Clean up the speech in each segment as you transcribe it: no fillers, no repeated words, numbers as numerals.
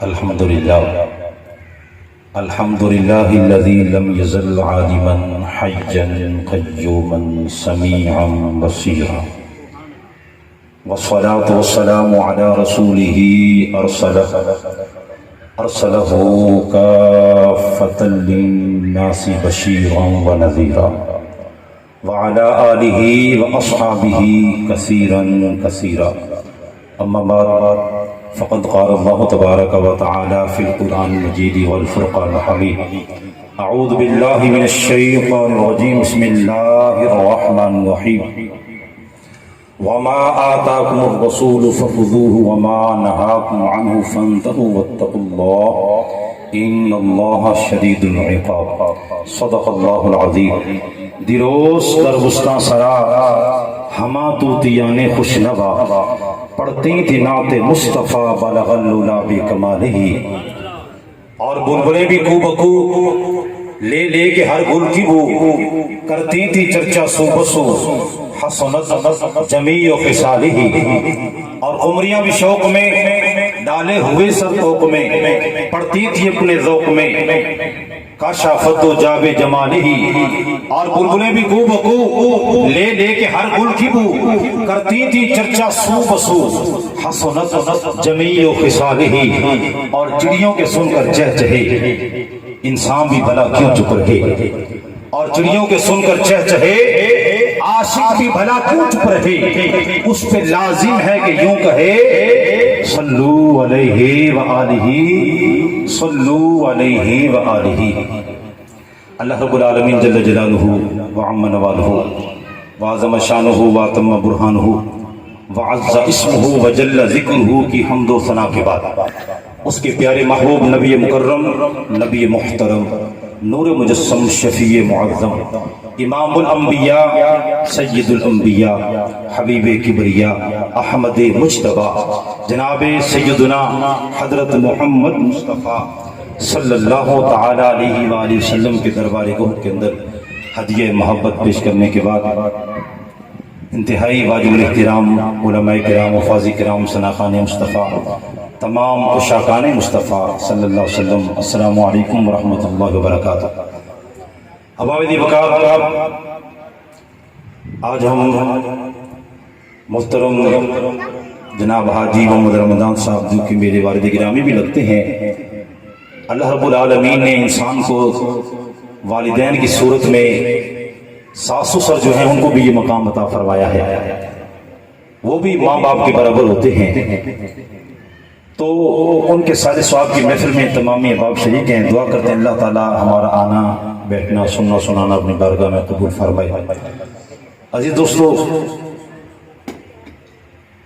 الحمد لله الحمد لله الذي لم يزل عالما حيا قيوما سميعا بصيرا، والصلاة والسلام على رسوله أرسله كافة للناس بشيرا ونذيرا، وعلى آله وأصحابه كثيرا كثيرا. أما بعد، فقد قال الله تبارك وتعالى في القرآن المجيد والفرقان الحميد: أعوذ بالله من الشيطان الرجيم، بسم الله الرحمن الرحيم. وما آتاكم الرسول فخذوه وما نهاكم عنه فانتهوا واتقوا الله إن الله شديد العقاب. صدق الله العظيم. دیروز در بستان سرا ہما توتیان خوش نوا، پڑھتی تھی نعت مصطفیٰ بلغ اللولا بکمالہ. اور بلبلیں بھی کو بکو لے لے کے ہر گل کی بو کرتی تھی چرچا سو بسو حسنت جمیع خصالہ. اور عمریاں بھی شوق میں ڈالے ہوئے سر توق میں پڑھتی تھی اپنے ذوق میں کاشافت و جاب جمالہ. اور بلبلیں بھی گو بکو لے لے کے ہر گل کی بو کرتی تھی چرچا سو بسو حسنت جمیع خصالہ. اور چڑیوں کے سن کر چہچہے انسان بھی بھلا کیوں چپ رہے، اور چڑیوں کے سن کر چہچہے عاشق بھی بھلا کیوں چپ رہے. اس پہ لازم ہے کہ یوں کہے صلو علیہ وآلہ، صلو علیہ وآلہ. اللہ رب العالمین جل جلالہ وعم نوالہ وعظم شانہ واتم برہانہ وعز اسمہ وجل ذکرہ کی حمد و ثنا کے بعد اس کے پیارے محبوب نبی مکرم، نبی محترم، نور مجسم، شفیع معظم، امام الانبیاء، سید الانبیاء، حبیب کبریا، احمد مجتبی، جناب سیدنا حضرت محمد مصطفیٰ صلی اللہ تعالی علیہ وآلہ وسلم کے دربار گہر کے اندر ہدیہ محبت پیش کرنے کے بعد انتہائی واجب الاحترام علماء کرام، وفاظی کرام، سناخان مصطفیٰ، تمام عشاقان مصطفیٰ صلی اللہ علیہ وسلم، السلام علیکم ورحمۃ اللہ وبرکاتہ. اباویدی وقار، آج ہم محترم جناب حاجی محمد رمضان صاحب جو کہ میرے والد گرامی بھی لگتے ہیں، اللہ رب العالمین نے انسان کو والدین کی صورت میں ساس سسر جو ہیں ان کو بھی یہ مقام عطا فرمایا ہے، وہ بھی ماں باپ کے برابر ہوتے ہیں. تو ان کے سارے ثواب کی محفل میں تمام احباب شریک ہیں. دعا کرتے ہیں اللہ تعالی ہمارا آنا بیٹھنا سننا سنانا اپنی بارگاہ میں قبول فرمائے. عزیز دوستو،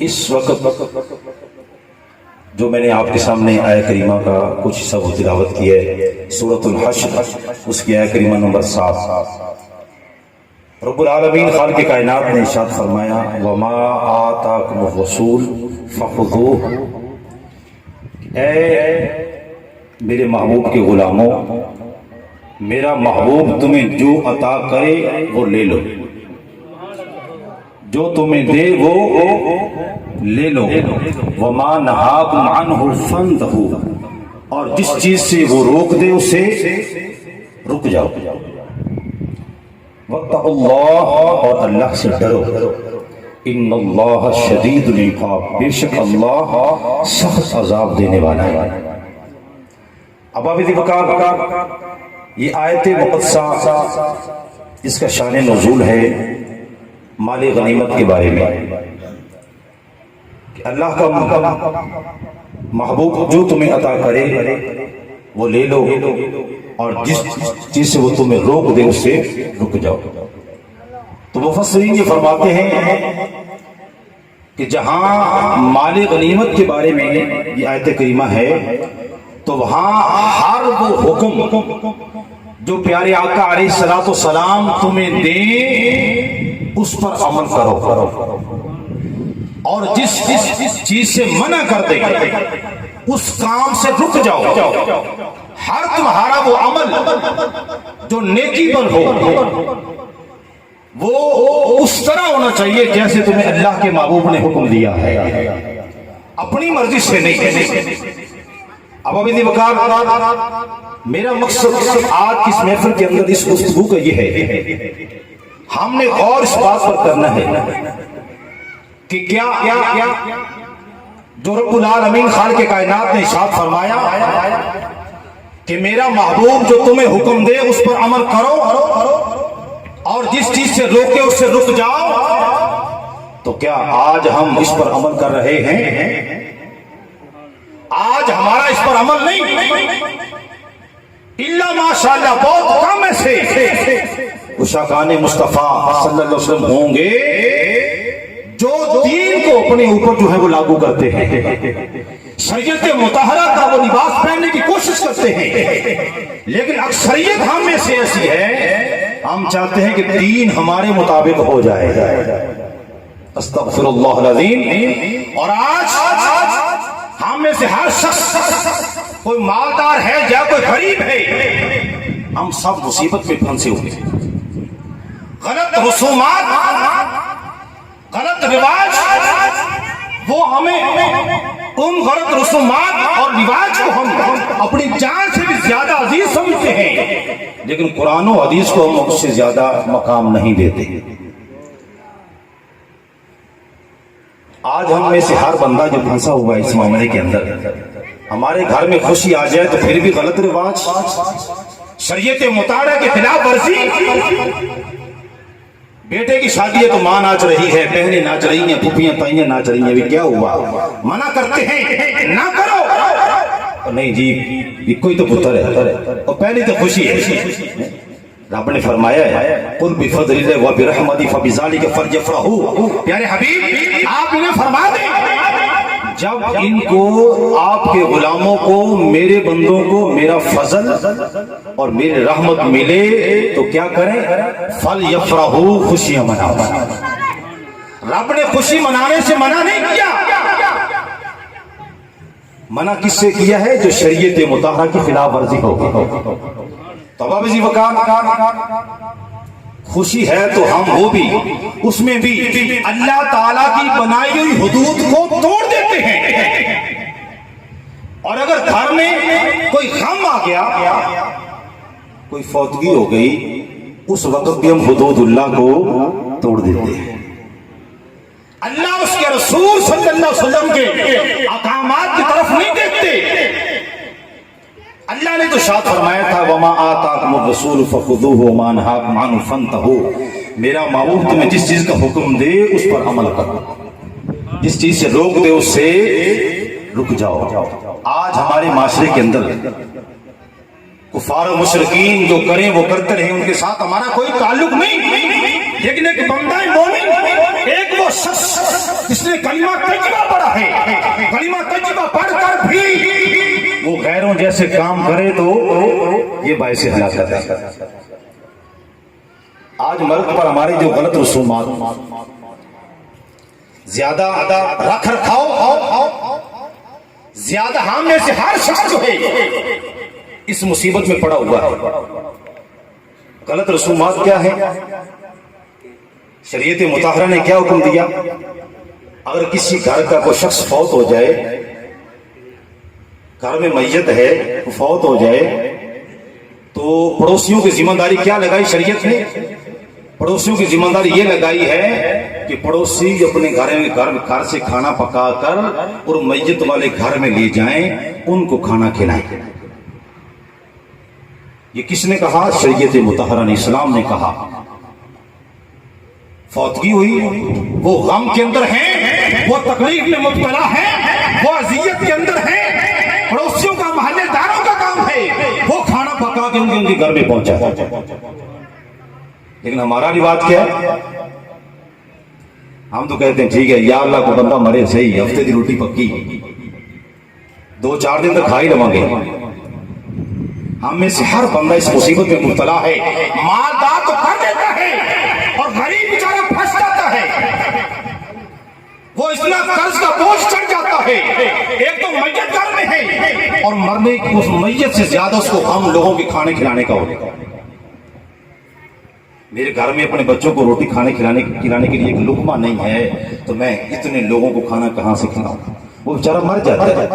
اس وقت جو میں نے آپ کے سامنے آیہ کریمہ کا کچھ حصہ تلاوت کی ہے، سورۃ الحشر، اس کی آیہ کریمہ نمبر 7. رب العالمین خالق کائنات نے ارشاد فرمایا: وما آتاکم الرسول فخذوہ. اے میرے محبوب کے غلاموں، میرا محبوب تمہیں جو عطا کرے وہ لے لو، جو تمہیں دے وہ لے لو. وما نہاکم عنہ فانتہوا. اور جس چیز سے وہ روک دے اسے رک جاؤ. واتقوا اللہ، اور اللہ سے ڈرو. ان اللہ شدید العقاب، بے شک اللہ سخت عذاب دینے والا ہے. اباویدی وقار، یہ آیت مقدسہ اس کا شان نزول ہے مال غنیمت کے بارے میں کہ اللہ کا محبوب جو تمہیں عطا کرے وہ لے لو، اور جس چیز سے وہ تمہیں روک دے اس سے رک جاؤ. تو مفسرین یہ فرماتے ہیں کہ جہاں مال غنیمت کے بارے میں یہ آیت کریمہ ہے تو وہاں ہر وہ حکم جو پیارے آقا علیہ الصلوۃ والسلام تمہیں دیں اس پر عمل کرو، اور جس چیز سے منع کر دے اس کام سے رک جاؤ. ہر تمہارا وہ عمل جو نیکی پر ہو وہ اس طرح ہونا چاہیے جیسے تمہیں اللہ کے محبوب نے حکم دیا ہے، اپنی مرضی سے نہیں. اب ابھی وقار میرا مقصد آج کی اس محفل کے اندر اس گفتگو کا یہ ہے، ہم نے غور اس بات پر کرنا ہے کہ کیا جو رب العالمین خالق کائنات نے ارشاد فرمایا کہ میرا محبوب جو تمہیں حکم دے اس پر عمل کرو اور جس چیز سے روکے اس سے رک جاؤ، تو کیا آج ہم اس پر عمل کر رہے ہیں؟ آج ہمارا اس پر عمل نہیں، الا ماشاءاللہ بہت کم ایسے عشاقان مصطفیٰ صلی اللہ علیہ وسلم ہوں گے جو دین کو اپنے اوپر جو ہے وہ لاگو کرتے ہیں، شریعت مطہرہ کا وہ لباس پہننے کی کوشش کرتے ہیں، لیکن اکثریت ہم میں سے ایسی ہے ہم چاہتے ہیں کہ دین ہمارے مطابق ہو جائے، استغفر اللہ العظیم۔ اور آج ہم میں سے ہر شخص، کوئی مالدار ہے یا کوئی غریب ہے، ہم سب مصیبت میں پھنسے ہوئے ہیں۔ غلط رسومات، غلط رواج، وہ ہمیں ان غلط رسومات اور رواج کو ہم اپنی جان سے بھی زیادہ عزیز سمجھتے ہیں، لیکن قرآن و حدیث کو ہم اس سے زیادہ مقام نہیں دیتے۔ آج ہم میں سے ہر بندہ جو پھنسا ہوا ہے اس معاملے کے اندر، ہمارے گھر میں خوشی آ جائے تو پھر بھی غلط رواج، شریعت مطالعہ کے خلاف ورزی، بیٹے کی شادی ہے تو ماں ناچ رہی ہے، بہنیں ناچ رہی ہیں، پھوپھیاں تائیاں ناچ رہی ہیں، ابھی کیا ہوا؟ منع کرتے ہیں نہ کرو، نہیں جی یہ کوئی تو پتر ہے، اور پہلی تو خوشی ہے۔ رب نے فرمایا ہے قل بفضل اللہ وبرحمتہ فبذلک فلیفرحوا، پیارے حبیب آپ انہیں فرما دیں جب ان کو، آپ کے غلاموں کو، میرے بندوں کو میرا فضل اور میری رحمت ملے تو کیا کریں؟ فلیفرحوا، خوشیاں منائیں۔ رب نے خوشی منانے سے منع نہیں کیا، منع کس سے کیا ہے؟ جو شریعت مطہرہ کی خلاف ورزی ہوگی۔ تباب جی وقار خوشی ہے تو ہم وہ بھی اس میں بھی اللہ تعالیٰ کی بنائی ہوئی حدود کو توڑ دیتے ہیں، اور اگر گھر میں کوئی غم آ گیا، کوئی فوتگی ہو گئی، اس وقت بھی ہم حدود اللہ کو توڑ دیتے ہیں۔ اللہ اس کے رسول صلی اللہ علیہ وسلم کے احکامات کی طرف نہیں دیکھتے۔ اللہ نے تو شاد فرمایا تھا وَمَا آتَاكُمُ الرَّسُولُ فَخُذُوهُ وَمَا نَهَاكُمْ عَنْهُ فَانْتَهُوا، میرا محبوب تمہیں جس چیز کا حکم دے اس پر عمل کرو، جس چیز سے روک دے اس سے رک جاؤ۔ آج ہمارے معاشرے کے اندر کفار و مشرکین جو کریں وہ کرتے رہیں، ان کے ساتھ ہمارا کوئی تعلق نہیں، لیکن ایک بندہ مومن، ایک وہ شخص جس نے کلمہ طیبہ پڑھا ہے، کلمہ طیبہ پڑھ کر بھی وہ غیروں جیسے کام کرے تو یہ باعث ہلاکت ہے۔ آج مرد پر ہماری جو غلط رسومات، زیادہ رکھ رکھاؤ، زیادہ ہم میں سے ہر شخص جو ہے اس مصیبت میں پڑا ہوا ہے۔ غلط رسومات کیا ہے؟ شریعت مطہرہ نے کیا حکم دیا؟ اگر کسی گھر کا کوئی شخص فوت ہو جائے، گھر میں میت ہے، فوت ہو جائے، تو پڑوسیوں کی ذمہ داری کیا لگائی شریعت نے؟ پڑوسیوں کی ذمہ داری یہ لگائی ہے کہ پڑوسی اپنے گھر سے کھانا پکا کر اور میت والے گھر میں لے جائیں، ان کو کھانا کھلائیں۔ یہ کس نے کہا؟ شریعت مطہرہ نے، اسلام نے کہا۔ فوتگی ہوئی، وہ غم کے اندر ہیں، وہ تکلیف میں مبتلا ہیں، وہ اذیت کے اندر ہیں، پڑوسیوں کا، محلے داروں کا کام ہے وہ کھانا پکا کے ان کے گھر میں پہنچا۔ لیکن ہمارا رواج کیا ہے؟ ہم تو کہتے ہیں ٹھیک ہے یا اللہ کو بندہ مرے صحیح، ہفتے کی روٹی پکی، 2-4 دن تک کھا ہی لواں گے۔ ہم میں سے ہر بندہ اس مصیبت میں مبتلا ہے، مالدار تو کر دیتا ہے اور غریب بیچارہ پھنس جاتا ہے، وہ اتنا قرض کا بوجھ چڑھ جاتا ہے، ایک تو میت گھر میں ہے اور مرنے کی اس میت سے زیادہ اس کو ہم لوگوں کے کھانے کھلانے کا ہوگا۔ میرے گھر میں اپنے بچوں کو روٹی کھلانے کے لیے ایک لقمہ نہیں ہے تو میں اتنے لوگوں کو کھانا کہاں سے کھلاؤں؟ وہ بیچارہ مر جاتا ہے۔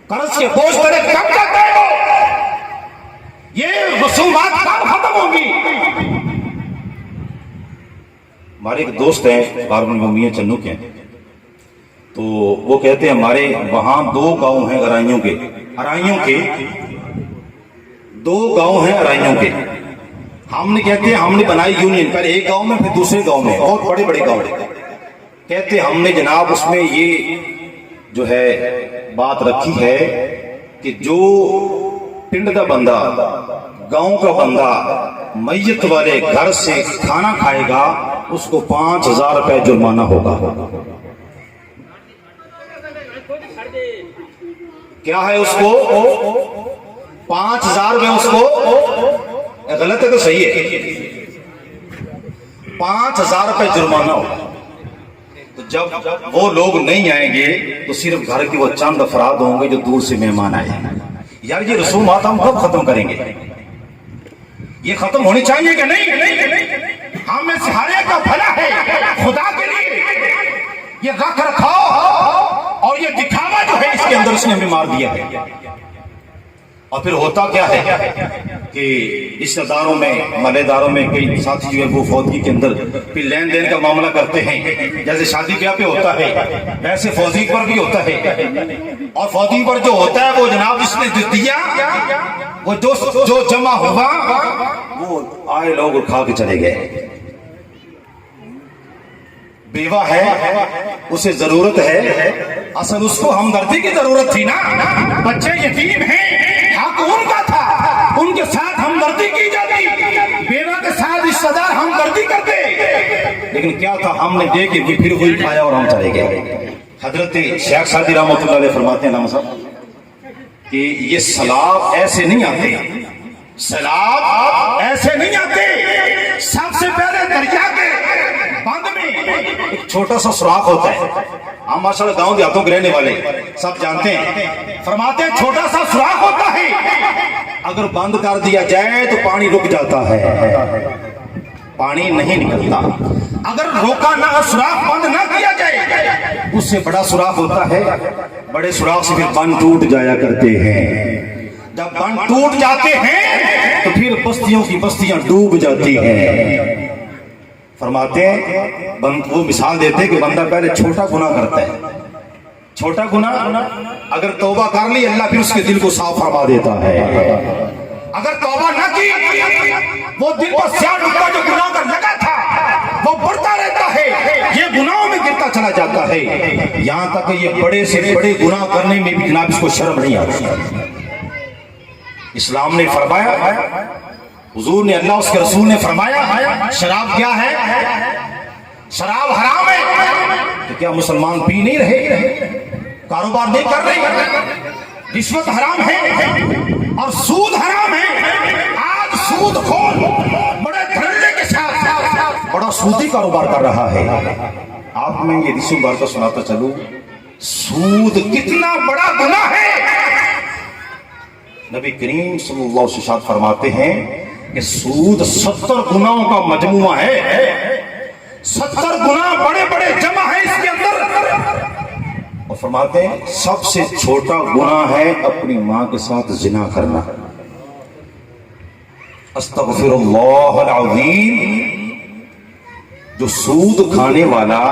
قرض کے بوجھ پر کب تک ہے وہ؟ یہ رسومات کب ختم ہوگی؟ ہمارے ایک دوست ہیں کاربن بمیاں چنو کے ہیں، تو وہ کہتے ہیں ہمارے وہاں 2 گاؤں ہیں ارائیوں کے 2 گاؤں ہیں ارائیوں کے۔ ہم نے کہتے ہیں ہم نے بنائی یونین، پہلے ایک گاؤں میں پھر دوسرے گاؤں میں، بہت بڑے بڑے گاؤں ہیں۔ کہتے ہم نے جناب اس میں یہ جو ہے بات رکھی ہے کہ جو پنڈ کا بندہ، گاؤں کا بندہ میت والے گھر سے کھانا کھائے گا اس کو 5,000 روپے جرمانہ ہوگا۔ کیا ہے اس کو؟ 5,000 روپے اس کو، غلط ہے تو صحیح ہے، 5,000 روپے جرمانہ ہوگا۔ تو جب وہ لوگ نہیں آئیں گے تو صرف گھر کے وہ چند افراد ہوں گے جو دور سے مہمان آئے ہیں۔ یار یہ رسومات ہم کب ختم کریں گے؟ یہ ختم ہونی چاہیے کہ نہیں؟ ہم میں سے ہر ایک کا بھلا ہے خدا کے لیے، یہ رکھ رکھاؤ اور یہ دکھاوا جو ہے اس کے اندر اس نے ہمیں مار دیا ہے۔ اور پھر ہوتا کیا ہے کہ رشتہ داروں میں، محلے داروں میں کئی ساتھی جو ہے وہ فوتگی کے اندر پھر لین دین کا معاملہ کرتے ہیں، جیسے شادی بیاہ پہ ہوتا ہے ویسے فوتگی پر بھی ہوتا ہے۔ اور فوتگی پر جو ہوتا ہے وہ جناب اس نے جو دیا، وہ جو جمع ہوا وہ آئے لوگ کھا کے چلے گئے۔ بیوہ ہے اسے ضرورت ہے، اصل اس کو ہمدردی کی ضرورت تھی نا، بچے یتیم ہیں حق ان کا تھا، ان کے ساتھ ہمدردی کی جاتی، بیوہ کے ساتھ رشتہ دار ہمدردی کرتے، لیکن کیا تھا ہم نے دے کے بھی پھر وہی کھایا اور ہم چلے گئے۔ حضرت شیخ سعدی رحمۃ اللہ علیہ فرماتے ہیں صاحب کہ یہ سیلاب ایسے نہیں آتے، سیلاب ایسے نہیں آتے، سب سے پہلے دریا کے بند میں ایک چھوٹا سا سوراخ ہوتا ہے، ہم ماشاءاللہ گاؤں دیہاتوں کے رہنے والے سب جانتے ہیں، فرماتے ہیں چھوٹا سا سوراخ ہوتا ہے، اگر بند کر دیا جائے تو پانی رک جاتا ہے، پانی نہیں نکلتا۔ اگر روکا نہ، سوراخ بند نہ کیا جائے، اس سے بڑا سوراخ ہوتا ہے، بڑے سوراخ سے پھر بند ٹوٹ جایا کرتے ہیں، جب بند ٹوٹ جاتے ہیں تو پھر بستیوں کی بستیاں ڈوب جاتی ہیں۔ فرماتے ہیں وہ مثال دیتے ہیں کہ بندہ پہلے چھوٹا گناہ کرتا ہے، چھوٹا گناہ اگر توبہ کر لی اللہ پھر اس کے دل کو صاف فرما دیتا ہے، اگر توبہ نہ کی وہ دل پر سیاہ ڈبہ جو گناہ کر لگا تھا وہ بڑھتا رہتا ہے، یہ گناہوں میں گرتا چلا جاتا ہے، یہاں تک کہ یہ بڑے سے بڑے گناہ کرنے میں بھی جناب اس کو شرم نہیں آتی۔ اسلام نے فرمایا، حضور نے، اللہ اس کے رسول نے فرمایا شراب کیا ہے؟ شراب حرام ہے، تو کیا مسلمان پی نہیں رہے، کاروبار نہیں کر رہے؟ رشوت حرام ہے اور سود حرام ہے۔ آج سود خور بڑے دھڑلے کے ساتھ بڑا سودی کاروبار کر رہا ہے۔ آپ میں یہ رسول بار کو سناتا چلوں، سود کتنا بڑا گناہ ہے۔ نبی کریم صلی اللہ علیہ وسلم فرماتے ہیں کہ سود 70 گناہوں کا مجموعہ ہے، 70 گناہ بڑے بڑے جمع ہیں اس کے اندر، اور فرماتے ہیں سب سے چھوٹا گناہ ہے اپنی ماں کے ساتھ زنا کرنا۔ استغفر اللہ العظیم۔ جو سود کھانے والا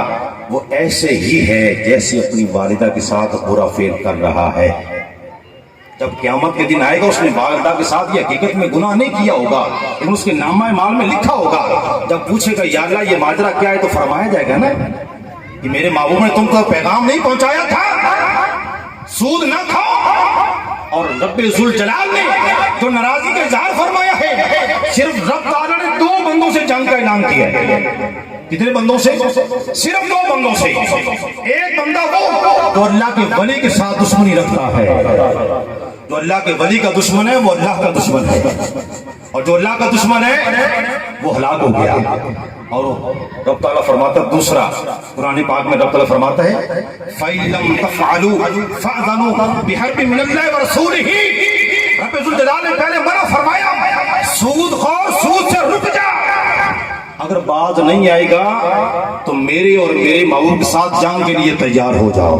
وہ ایسے ہی ہے جیسے اپنی والدہ کے ساتھ برا فعل کر رہا ہے۔ جب قیامت کے دن آئے گا اس نے والدہ کے ساتھ یہ حقیقت میں گناہ نہیں کیا ہوگا لیکن اس کے نامہ اعمال میں لکھا ہوگا، جب پوچھے گا یا اللہ یہ ماجرا کیا ہے تو فرمایا جائے گا نا کہ میرے محبوب نے تم کو پیغام نہیں پہنچایا تھا، سود نہ کھاؤ۔ اور رب ذوالجلال نے جو ناراضی کا اظہار فرمایا ہے، صرف رب تعالیٰ نے 2 بندوں سے جنگ کا اعلان کیا ہے۔ کتنے بندوں سے؟ صرف 2 بندوں سے۔ ایک بندہ وہ جو اللہ کے ولی کے ساتھ دشمنی رکھتا ہے، جو اللہ کے ولی کا دشمن ہے وہ اللہ کا دشمن ہے، اور جو اللہ کا دشمن ہے وہ ہلاک ہو گیا۔ اور رب تعالیٰ فرماتا ہے دوسرا، قرآن پاک میں رب تعالیٰ فرماتا ہے فَإِن لَّمْ تَفْعَلُوا فَأْذَنُوا بِحَرْبٍ مِّنَ اللَّهِ وَرَسُولِهِ۔ رب ذوالجلال نے پہلے منع فرمایا سود خور سود سے رک جا، اگر باز نہیں آئے گا تو میرے اور میرے محبوب کے ساتھ جنگ کے لیے تیار ہو جاؤ،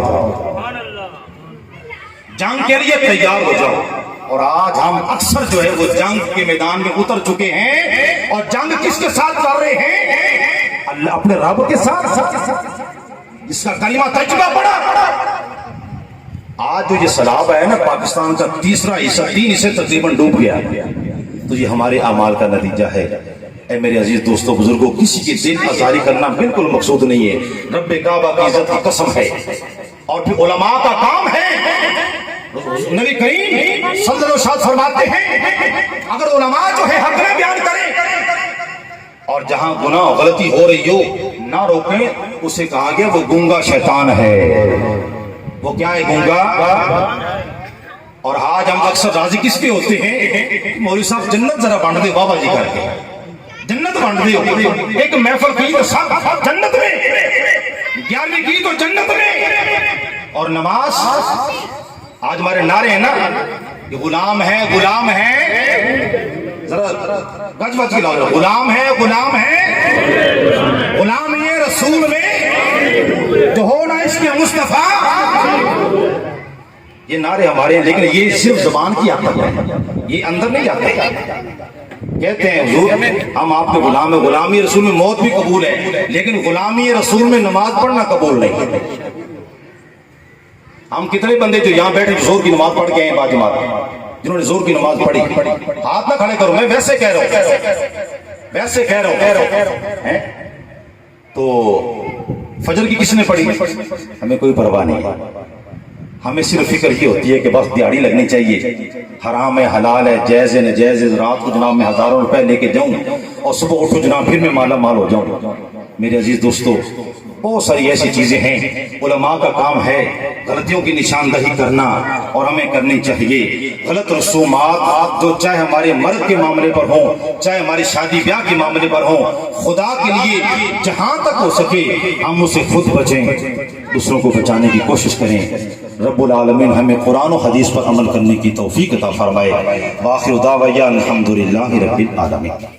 جنگ کے لیے تیار ہو جاؤ. اور آج ہم اکثر جو ہے وہ جنگ کے میدان میں اتر چکے ہیں. اور جنگ کس کے ساتھ کر رہے ہیں؟ اللہ اپنے رب کے ساتھ. اس کا کلمہ تجربہ پڑا. آج جو یہ سیلاب ہے نا پاکستان کا تیسرا حصہ 3 حصے تقریباً ڈوب گیا. تو یہ ہمارے اعمال کا نتیجہ ہے. اے میرے عزیز دوستوں بزرگوں، کسی کی دل آزاری کرنا بالکل مقصود نہیں ہے. رب کعبہ کی عزت کی قسم ہے. اور پھر علماء کا کام ہے. نبی کریم صلی اللہ علیہ وسلم فرماتے ہیں اگر علماء جو ہے حق میں بیان کریں اور جہاں گناہ غلطی ہو رہی ہو نہ روکیں، اسے کہا گیا وہ گونگا شیطان ہے. وہ کیا ہے؟ گونگا. اور آج ہم اکثر راضی کس پہ ہوتے ہیں؟ مولوی صاحب جنت ذرا بانٹ دے بابا جی کر کے، جنت بانٹ دے. ایک محفل کی تو سب جنت میں، 11ویں کی تو جنت میں. اور نماز آج ہمارے نعرے ہیں نا، یہ غلام ہے غلام ہے، ذرا گج بج کے لاؤ، غلام ہے غلام ہے، غلام یہ رسول میں جو ہونا اس کے مصطفیٰ. یہ نعرے ہمارے ہیں، لیکن یہ صرف زبان کی عادت ہے، یہ اندر نہیں جاتے. کہتے ہیں حضور ہم آپ کے غلام ہیں. غلامی رسول میں موت بھی قبول ہے، لیکن غلامی رسول میں نماز پڑھنا قبول نہیں. ہم کتنے بندے جو یہاں بیٹھے زور کی نماز پڑھ کے آئے ہیں باجماعت، جنہوں نے زور کی نماز پڑھی. ہاتھ نہ کھڑے کرو، میں ویسے کہہ رہا ہوں، ویسے کہہ رہا ہوں. تو فجر کی کس نے پڑھی؟ ہمیں کوئی پرواہ نہیں. ہمیں صرف فکر کی ہوتی ہے کہ بس دیہڑی لگنی چاہیے، حرام ہے حلال ہے جائز ہے ناجائز ہے. رات کو جناب میں ہزاروں روپے لے کے جاؤں اور صبح اٹھو جناب پھر میں مالا مال ہو جاؤں. میرے عزیز دوستو بہت ساری ایسی چیزیں ہیں. علماء کا کام ہے غلطیوں کی نشاندہی کرنا، اور ہمیں کرنی چاہیے. غلط رسومات جو چاہے ہمارے مرد کے معاملے پر ہوں چاہے ہماری شادی بیاہ کے معاملے پر ہوں، خدا کے لیے جہاں تک ہو سکے ہم اسے خود بچیں، دوسروں کو بچانے کی کوشش کریں. رب العالمین ہمیں قرآن و حدیث پر عمل کرنے کی توفیق عطا فرمائے. وآخر دعوانا الحمدللہ رب العالمین.